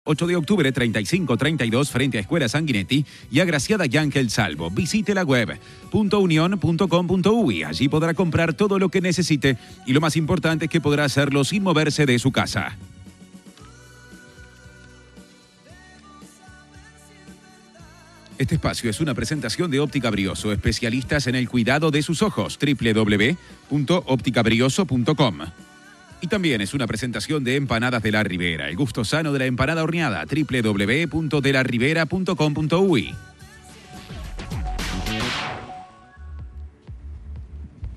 8 de octubre 3532 frente a Escuela Sanguinetti y agraciada Yángel Salvo. Visite la web .unión.com.uy. Allí podrá comprar todo lo que necesite y lo más importante es que podrá hacerlo sin moverse de su casa. Este espacio es una presentación de Óptica Brioso, especialistas en el cuidado de sus ojos. www.opticabrioso.com. Y también es una presentación de Empanadas de la Ribera, el gusto sano de la empanada horneada. www.delaribera.com.uy.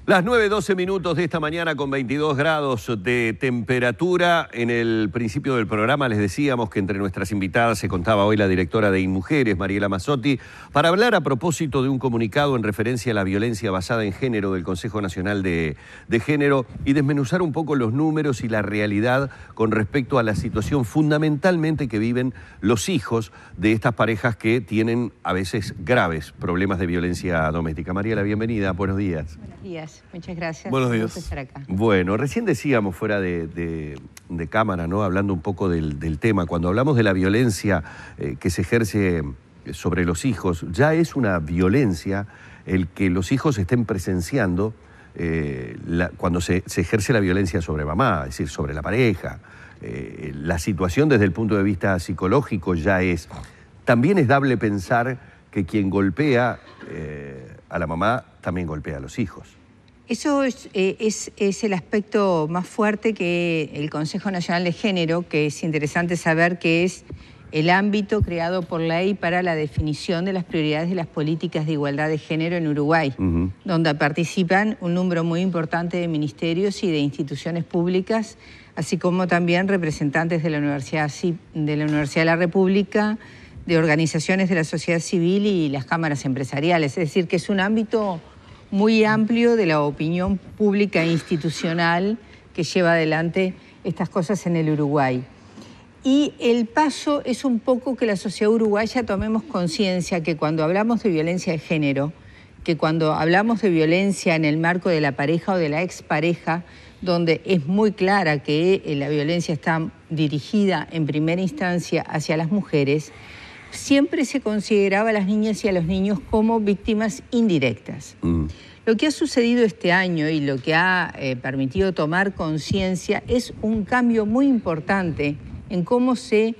Las 9:12 minutos de esta mañana con 22 grados de temperatura. En el principio del programa les decíamos que entre nuestras invitadas se contaba hoy la directora de InMujeres, Mariela Mazzotti, para hablar a propósito de un comunicado en referencia a la violencia basada en género del Consejo Nacional de Género y desmenuzar un poco los números y la realidad con respecto a la situación fundamentalmente que viven los hijos de estas parejas que tienen a veces graves problemas de violencia doméstica. Mariela, bienvenida, buenos días. Buenos días. Muchas gracias. Buenos días. Por estar acá. Bueno, recién decíamos fuera de cámara, ¿no? Hablando un poco del tema, cuando hablamos de la violencia que se ejerce sobre los hijos, ya es una violencia el que los hijos estén presenciando cuando se ejerce la violencia sobre mamá, es decir, sobre la pareja. La situación desde el punto de vista psicológico ya es... También es dable pensar que quien golpea a la mamá también golpea a los hijos. Eso es el aspecto más fuerte que el Consejo Nacional de Género, que es interesante saber que es el ámbito creado por ley para la definición de las prioridades de las políticas de igualdad de género en Uruguay, donde participan un número muy importante de ministerios y de instituciones públicas, así como también representantes de la Universidad de la República, de organizaciones de la sociedad civil y las cámaras empresariales. Es decir, que es un ámbito muy amplio de la opinión pública e institucional que lleva adelante estas cosas en el Uruguay. Y el paso es un poco que la sociedad uruguaya tomemos conciencia que cuando hablamos de violencia de género, que cuando hablamos de violencia en el marco de la pareja o de la expareja, donde es muy clara que la violencia está dirigida en primera instancia hacia las mujeres, siempre se consideraba a las niñas y a los niños como víctimas indirectas. Lo que ha sucedido este año y lo que ha permitido tomar conciencia es un cambio muy importante en cómo se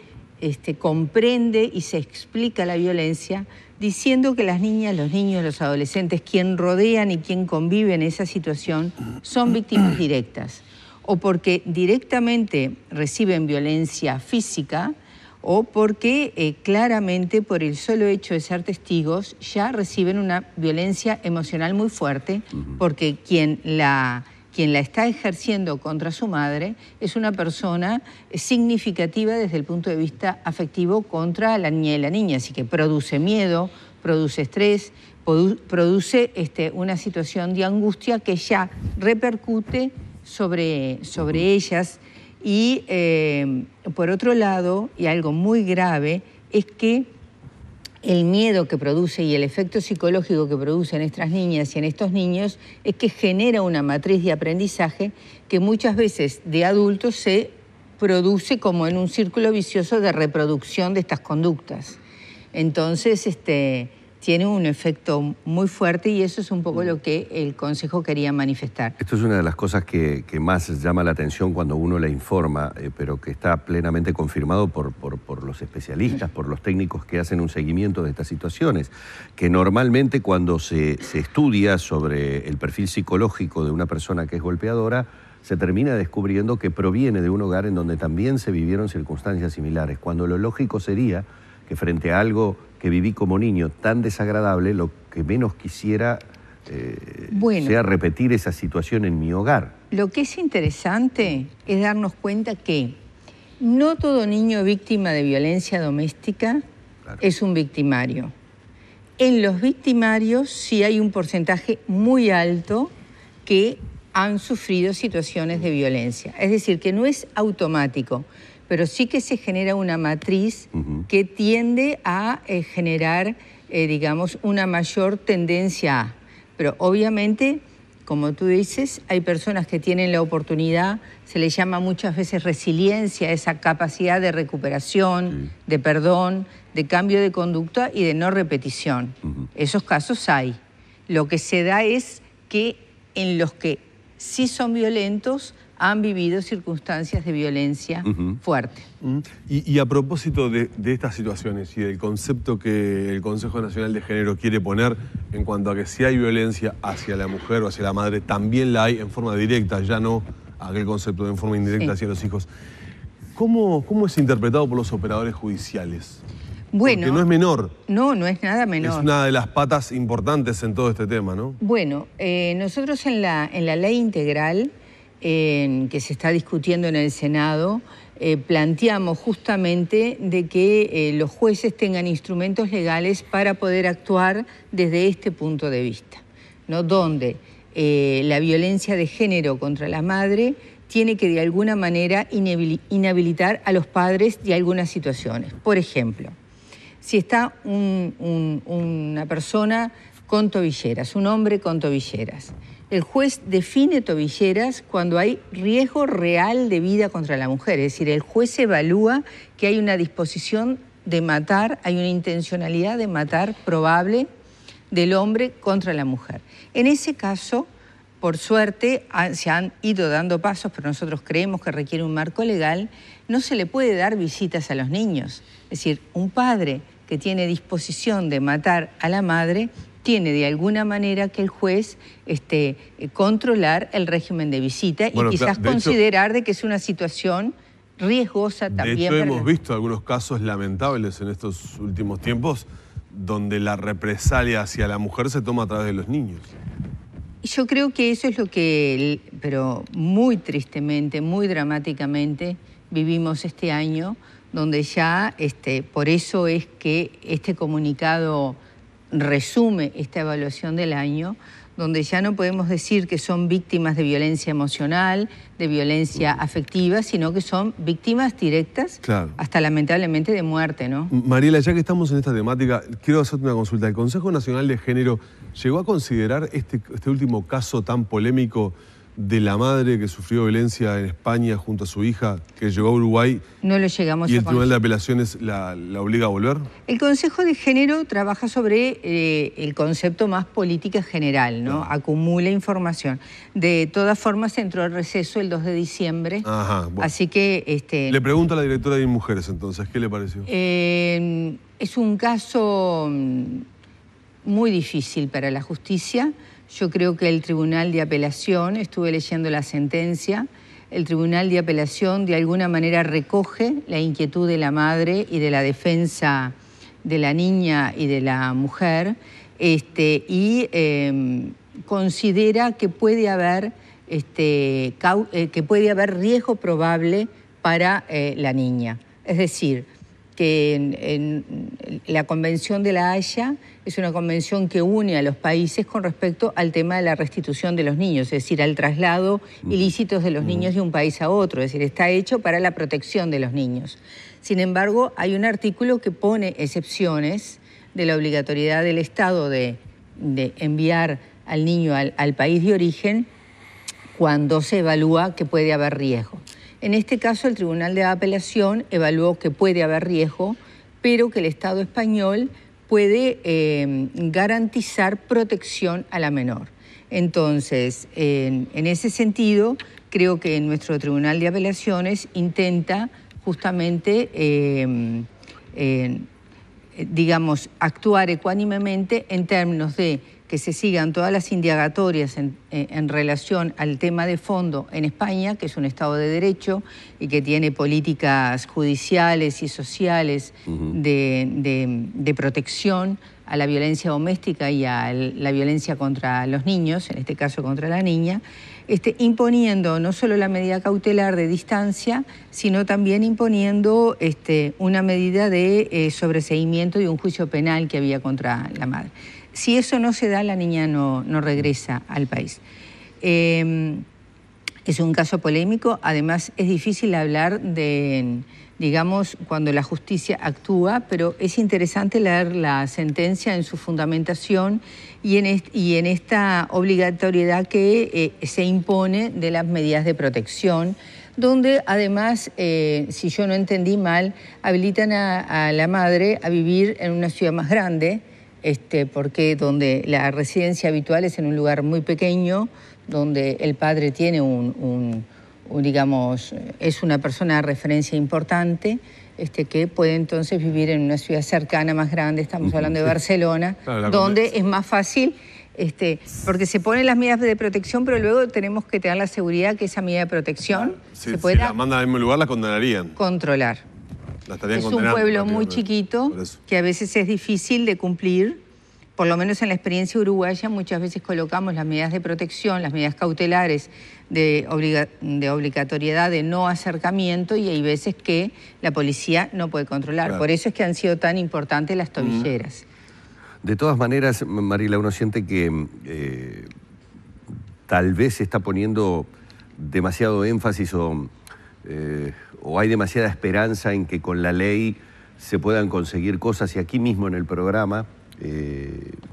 comprende y se explica la violencia, diciendo que las niñas, los niños, los adolescentes, quien rodean y quien convive en esa situación, son víctimas directas, o porque directamente reciben violencia física, o porque claramente por el solo hecho de ser testigos ya reciben una violencia emocional muy fuerte, porque quien la está ejerciendo contra su madre es una persona significativa desde el punto de vista afectivo contra la niña y la niña, así que produce miedo, produce estrés, produce una situación de angustia que ya repercute sobre ellas. Y por otro lado, y algo muy grave, es que el miedo que produce y el efecto psicológico que produce en estas niñas y en estos niños es que genera una matriz de aprendizaje que muchas veces de adultos se produce como en un círculo vicioso de reproducción de estas conductas. Entonces, tiene un efecto muy fuerte y eso es un poco lo que el Consejo quería manifestar. Esto es una de las cosas que más llama la atención cuando uno la informa, pero que está plenamente confirmado por los especialistas, por los técnicos que hacen un seguimiento de estas situaciones, que normalmente cuando se estudia sobre el perfil psicológico de una persona que es golpeadora, se termina descubriendo que proviene de un hogar en donde también se vivieron circunstancias similares, cuando lo lógico sería que frente a algo que viví como niño tan desagradable, lo que menos quisiera sea repetir esa situación en mi hogar. Lo que es interesante es darnos cuenta que no todo niño víctima de violencia doméstica es un victimario. En los victimarios sí hay un porcentaje muy alto que han sufrido situaciones de violencia. Es decir, que no es automático, pero sí que se genera una matriz que tiende a generar, digamos, una mayor tendencia a. Pero obviamente como tú dices, hay personas que tienen la oportunidad, se les llama muchas veces resiliencia, esa capacidad de recuperación, de perdón, de cambio de conducta y de no repetición. Esos casos hay. Lo que se da es que en los que sí son violentos han vivido circunstancias de violencia fuerte. Y a propósito de estas situaciones y del concepto que el Consejo Nacional de Género quiere poner en cuanto a que si hay violencia hacia la mujer o hacia la madre, también la hay en forma directa, ya no aquel concepto de en forma indirecta hacia los hijos. ¿Cómo es interpretado por los operadores judiciales? Bueno, porque no es menor. No, no es nada menor. Es una de las patas importantes en todo este tema, ¿no? Bueno, nosotros en la ley integral que se está discutiendo en el Senado, planteamos justamente de que los jueces tengan instrumentos legales para poder actuar desde este punto de vista, ¿no? Donde la violencia de género contra la madre tiene que de alguna manera inhabilitar a los padres de algunas situaciones. Por ejemplo, si está una persona con tobilleras, un hombre con tobilleras, el juez define tobilleras cuando hay riesgo real de vida contra la mujer. Es decir, el juez evalúa que hay una disposición de matar, hay una intencionalidad de matar probable del hombre contra la mujer. En ese caso, por suerte, se han ido dando pasos, pero nosotros creemos que requiere un marco legal. No se le puede dar visitas a los niños. Es decir, un padre que tiene disposición de matar a la madre tiene de alguna manera que el juez controlar el régimen de visita y quizás considerar de que es una situación riesgosa también. De hecho, hemos visto algunos casos lamentables en estos últimos tiempos donde la represalia hacia la mujer se toma a través de los niños. Yo creo que eso es lo que, pero muy tristemente, muy dramáticamente, vivimos este año, donde ya, por eso es que este comunicado resume esta evaluación del año, donde ya no podemos decir que son víctimas de violencia emocional, de violencia afectiva, sino que son víctimas directas, hasta lamentablemente de muerte, ¿no? Mariela, ya que estamos en esta temática, quiero hacerte una consulta. ¿El Consejo Nacional de Género llegó a considerar este último caso tan polémico de la madre que sufrió violencia en España junto a su hija, que llegó a Uruguay? No lo llegamos ¿Y el Tribunal de Apelaciones la obliga a volver? El Consejo de Género trabaja sobre el concepto más política general, ¿no? Acumula información. De todas formas, entró al receso el 2 de diciembre. Bueno. Así que... Le pregunto a la directora de Mujeres, entonces, ¿qué le pareció? Es un caso muy difícil para la justicia. Yo creo que el Tribunal de Apelación, estuve leyendo la sentencia, el Tribunal de Apelación de alguna manera recoge la inquietud de la madre y de la defensa de la niña y de la mujer, y considera que puede haber riesgo probable para la niña. Es decir, que en la Convención de la Haya es una convención que une a los países con respecto al tema de la restitución de los niños, es decir, al traslado ilícitos de los niños de un país a otro, es decir, está hecho para la protección de los niños. Sin embargo, hay un artículo que pone excepciones de la obligatoriedad del Estado de enviar al niño al país de origen cuando se evalúa que puede haber riesgo. En este caso, el Tribunal de Apelación evaluó que puede haber riesgo, pero que el Estado español puede garantizar protección a la menor. Entonces, en ese sentido, creo que nuestro Tribunal de Apelaciones intenta justamente, digamos, actuar ecuánimemente en términos de que se sigan todas las indagatorias en relación al tema de fondo en España, que es un Estado de Derecho y que tiene políticas judiciales y sociales de protección a la violencia doméstica y a la violencia contra los niños, en este caso contra la niña, imponiendo no solo la medida cautelar de distancia, sino también imponiendo una medida de sobreseimiento de un juicio penal que había contra la madre. Si eso no se da, la niña no regresa al país. El Es un caso polémico, además es difícil hablar de, digamos, cuando la justicia actúa, pero es interesante leer la sentencia en su fundamentación y en esta obligatoriedad que se impone de las medidas de protección, donde además, si yo no entendí mal, habilitan a la madre a vivir en una ciudad más grande, porque donde la residencia habitual es en un lugar muy pequeño, donde el padre tiene digamos, es una persona de referencia importante, que puede entonces vivir en una ciudad cercana, más grande, estamos hablando de Barcelona, claro, donde es más fácil, porque se ponen las medidas de protección, pero luego tenemos que tener la seguridad que esa medida de protección se pueda... Si la mandan al mismo lugar, la condenarían. Controlar. Es un pueblo muy chiquito que a veces es difícil de cumplir. Por lo menos en la experiencia uruguaya muchas veces colocamos las medidas de protección, las medidas cautelares de obligatoriedad de no acercamiento y hay veces que la policía no puede controlar. Claro. Por eso es que han sido tan importantes las tobilleras. De todas maneras, Mariela, uno siente que tal vez se está poniendo demasiado énfasis o hay demasiada esperanza en que con la ley se puedan conseguir cosas, y aquí mismo en el programa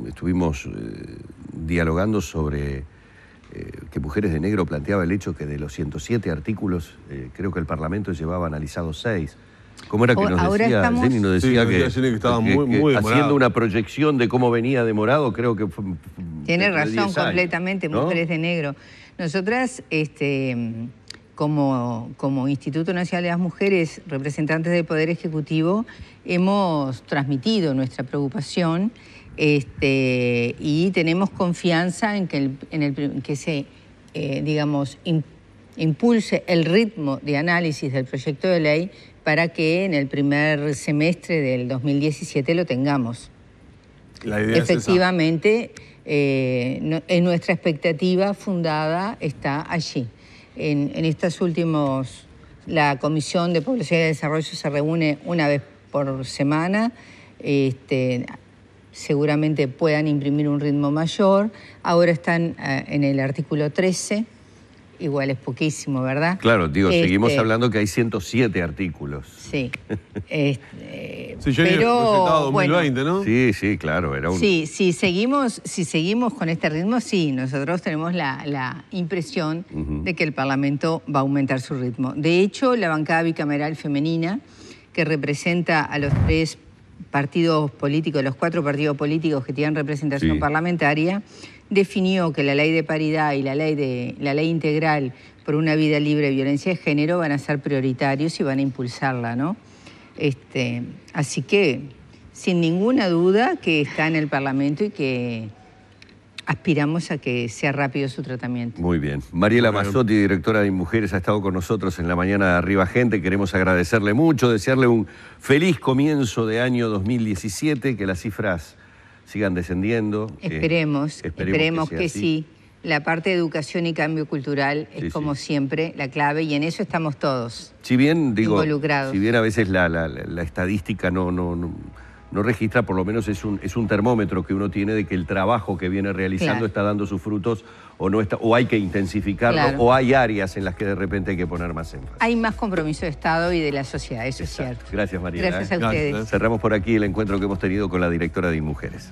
estuvimos dialogando sobre que Mujeres de Negro planteaba el hecho que de los 107 artículos, creo que el Parlamento llevaba analizados 6. ¿Cómo era que nos decía? Jenny nos decía que estaba muy haciendo una proyección de cómo venía demorado, creo que fue... Tiene razón completamente, ¿no? Mujeres de Negro. Nosotras, como Instituto Nacional de las Mujeres, representantes del Poder Ejecutivo, hemos transmitido nuestra preocupación y tenemos confianza en que se, digamos, impulse el ritmo de análisis del proyecto de ley para que en el primer semestre del 2017 lo tengamos. La idea efectivamente, en nuestra expectativa fundada está allí. En estos últimos, la Comisión de Población y Desarrollo se reúne una vez por semana, seguramente puedan imprimir un ritmo mayor. Ahora están en el artículo 13, igual es poquísimo, ¿verdad? Claro, digo, seguimos hablando que hay 107 artículos. Sí. Pero, 2020, ¿no? Sí, sí, claro. Era un... Sí, si seguimos con este ritmo, sí, nosotros tenemos la impresión de que el Parlamento va a aumentar su ritmo. De hecho, la bancada bicameral femenina, que representa a los 3 partidos políticos, los 4 partidos políticos que tienen representación parlamentaria, definió que la ley de paridad y la ley integral por una vida libre de violencia de género van a ser prioritarios y van a impulsarla, ¿no? Así que, sin ninguna duda, que está en el Parlamento y que aspiramos a que sea rápido su tratamiento. Muy bien. Mariela Mazzotti, directora de Mujeres, ha estado con nosotros en la mañana de Arriba Gente. Queremos agradecerle mucho, desearle un feliz comienzo de año 2017, que las cifras sigan descendiendo. Esperemos que sí. La parte de educación y cambio cultural es como siempre la clave y en eso estamos todos involucrados. Si bien a veces la estadística no registra, por lo menos es un termómetro que uno tiene de que el trabajo que viene realizando está dando sus frutos o hay que intensificarlo o hay áreas en las que de repente hay que poner más énfasis. Hay más compromiso de Estado y de la sociedad, eso es cierto. Gracias, Mariela. Gracias a ustedes. Cerramos por aquí el encuentro que hemos tenido con la directora de Mujeres.